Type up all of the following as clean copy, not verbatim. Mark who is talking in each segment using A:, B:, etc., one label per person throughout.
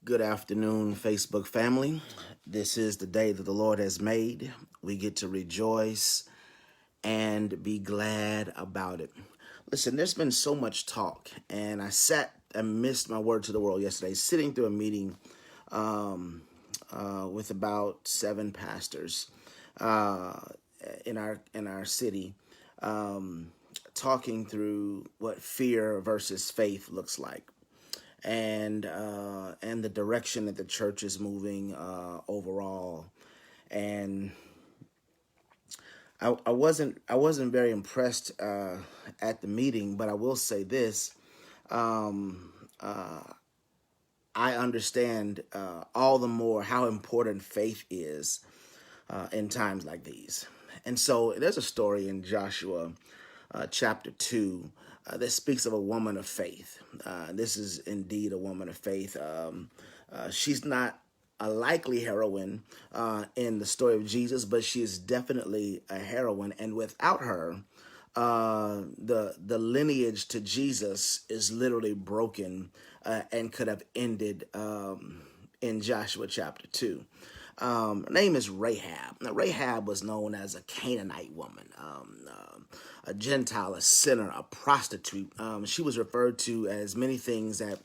A: Good afternoon, Facebook family. This is the day that the Lord has made. We get to rejoice and be glad about it. Listen, there's been so much talk, and I sat and missed my word to the world yesterday, sitting through a meeting with about 7 pastors uh, in our city, talking through what fear versus faith looks like, and the direction that the church is moving overall. And I wasn't very impressed at the meeting, but I will say this: I understand all the more how important faith is in times like these. And so there's a story in Joshua chapter 2 that speaks of a woman of faith. This is indeed a woman of faith. She's not a likely heroine in the story of Jesus, but she is definitely a heroine. And without her, the lineage to Jesus is literally broken and could have ended in Joshua chapter 2. Her name is Rahab. Now, Rahab was known as a Canaanite woman, a Gentile, a sinner, a prostitute. She was referred to as many things that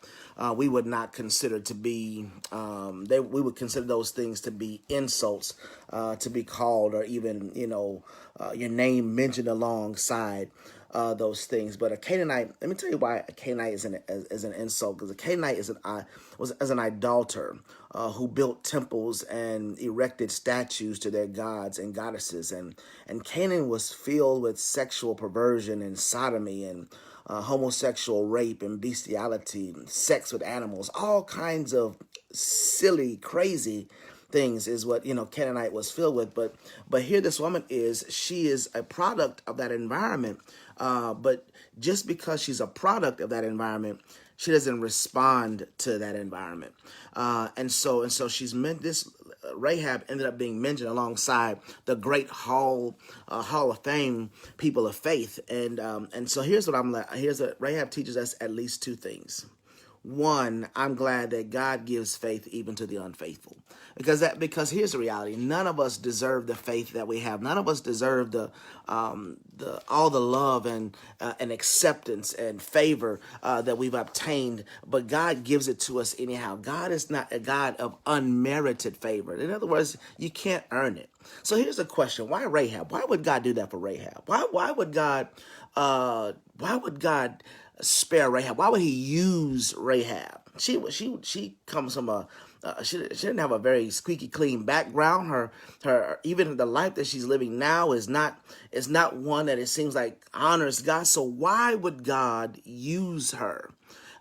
A: we would not consider to be, we would consider those things to be insults, to be called, or even, your name mentioned alongside those things. But a Canaanite, let me tell you why a Canaanite is an insult, because a Canaanite was an idolater who built temples and erected statues to their gods and goddesses. And Canaan was filled with sexual perversion and sodomy and homosexual rape and bestiality, and sex with animals, all kinds of silly, crazy things is what Canaanite was filled with. But here this woman she is a product of that environment. But just because she's a product of that environment, she doesn't respond to that environment. And so she's meant this. Rahab ended up being mentioned alongside the great Hall of Fame people of faith. And so here's what Rahab teaches us: at least two things. One, I'm glad that God gives faith even to the unfaithful, because here's the reality: none of us deserve the faith that we have. None of us deserve all the love and acceptance and favor that we've obtained, but God gives it to us anyhow. God is not a God of unmerited favor. In other words, you can't earn it. So here's the question: why Rahab? Why would God do that for Rahab? Why would God? Why would God spare Rahab? Why would He use Rahab? She comes from she didn't have a very squeaky clean background. Her even the life that she's living now is not one that it seems like honors God. So why would God use her?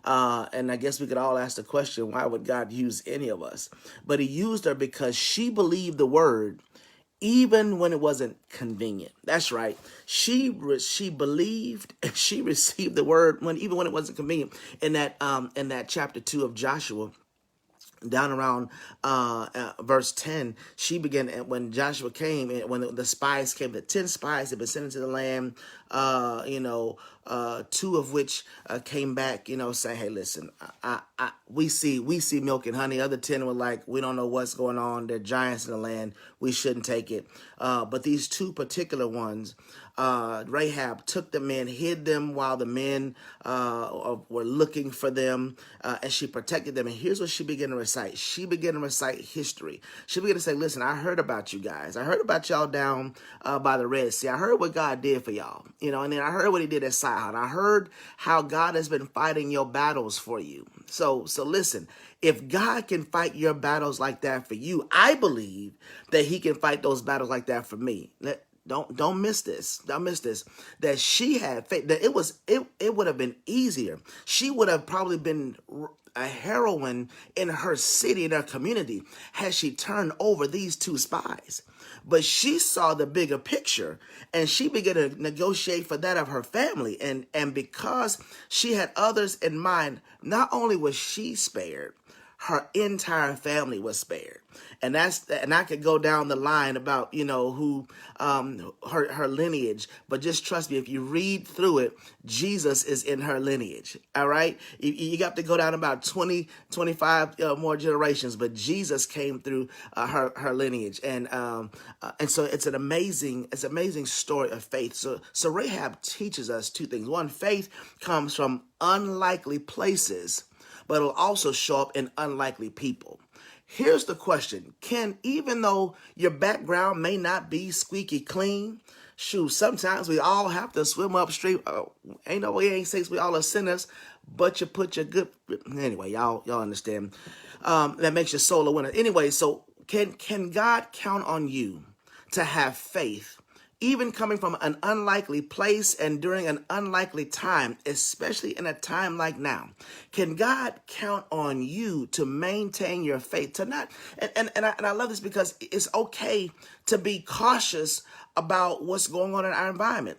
A: And I guess we could all ask the question: why would God use any of us? But He used her because she believed the word, even when it wasn't convenient. That's right. She believed, and she received the word even when it wasn't convenient. In that chapter 2 of Joshua, down around verse 10, she began, when Joshua came, and when the spies came, the 10 spies had been sent into the land, 2 of which came back, saying, hey, listen, we see milk and honey. Other 10 were like, we don't know what's going on. They're giants in the land. We shouldn't take it. But these 2 particular ones, Rahab took the men, hid them while the men were looking for them, and she protected them. And here's what she began to recite. She began to recite history. She began to say, listen, I heard about you guys. I heard about y'all down by the Red Sea. I heard what God did for y'all, and then I heard what He did at Sihon. I heard how God has been fighting your battles for you. So listen, if God can fight your battles like that for you, I believe that He can fight those battles like that for me. Don't miss this. Don't miss this. That she had faith. That it would have been easier. She would have probably been a heroine in her city, in her community, had she turned over these 2 spies. But she saw the bigger picture, and she began to negotiate for that of her family. And because she had others in mind, not only was she spared, her entire family was spared. And I could go down the line about, who, her lineage, but just trust me, if you read through it, Jesus is in her lineage. All right. You got to go down about 20, 25 more generations, but Jesus came through her lineage. And so it's an amazing story of faith. So Rahab teaches us two things. One, faith comes from unlikely places, but it'll also show up in unlikely people. Here's the question. Even though your background may not be squeaky clean, shoot, sometimes we all have to swim upstream. Ain't no way, ain't says we all are sinners, but you put your good, anyway, y'all understand. That makes your soul a winner. Anyway, so can God count on you to have faith, even coming from an unlikely place and during an unlikely time, especially in a time like now? Can God count on you to maintain your faith, to not, and I love this because it's okay to be cautious about what's going on in our environment,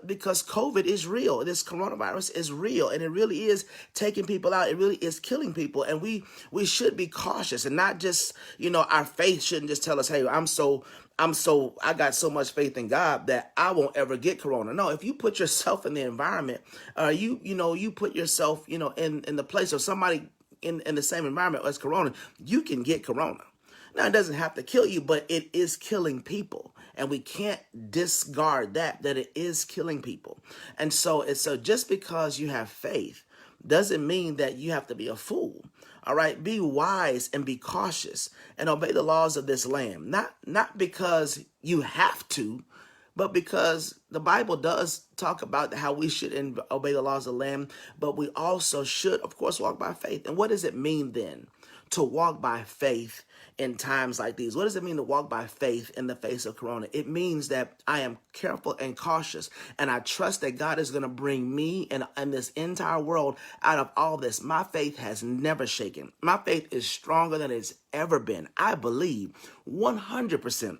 A: because COVID is real. This coronavirus is real, and it really is taking people out. It really is killing people, and we should be cautious, and not just, our faith shouldn't just tell us, hey, I got so much faith in God that I won't ever get corona. No, if you put yourself in the environment, you put yourself, in the place of somebody in the same environment as corona, you can get corona. Now, it doesn't have to kill you, but it is killing people. And we can't discard that it is killing people. And so just because you have faith doesn't mean that you have to be a fool. All right, be wise and be cautious and obey the laws of this land. Not because you have to, but because the Bible does talk about how we should obey the laws of the land, but we also should, of course, walk by faith. And what does it mean then to walk by faith in times like these? What does it mean to walk by faith in the face of corona? It means that I am careful and cautious, and I trust that God is going to bring me and this entire world out of all this. My faith has never shaken. My faith is stronger than it's ever been. I believe 100%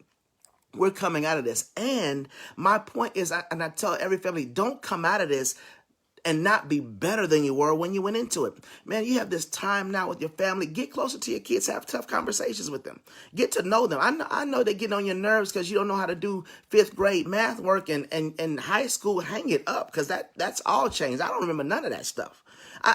A: we're coming out of this. And my point is, and I tell every family, don't come out of this and not be better than you were when you went into it. Man, you have this time now with your family. Get closer to your kids. Have tough conversations with them. Get to know them. I know they get on your nerves because you don't know how to do fifth grade math work and high school. Hang it up, because that's all changed. I don't remember none of that stuff.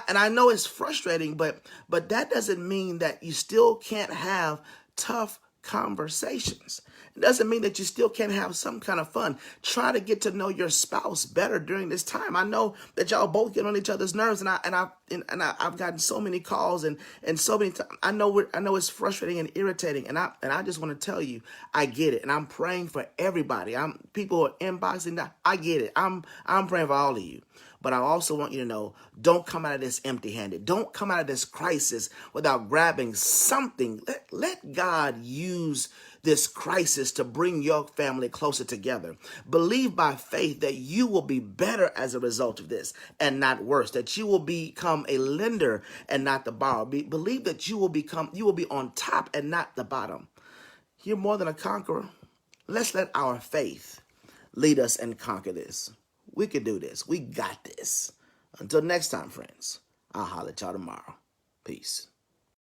A: And I know it's frustrating, but that doesn't mean that you still can't have tough conversations. It doesn't mean that you still can't have some kind of fun. Try to get to know your spouse better during this time. I know that y'all both get on each other's nerves, and I've gotten so many calls and so many times. I know it's frustrating and irritating, and I just want to tell you, I get it, and I'm praying for everybody. People are inboxing that. I get it. I'm praying for all of you. But I also want you to know, don't come out of this empty-handed. Don't come out of this crisis without grabbing something. Let God use this crisis to bring your family closer together. Believe by faith that you will be better as a result of this and not worse, that you will become a lender and not the borrower. Believe that you will be on top and not the bottom. You're more than a conqueror. Let's let our faith lead us and conquer this. We can do this. We got this. Until next time, friends, I'll holler at y'all tomorrow. Peace.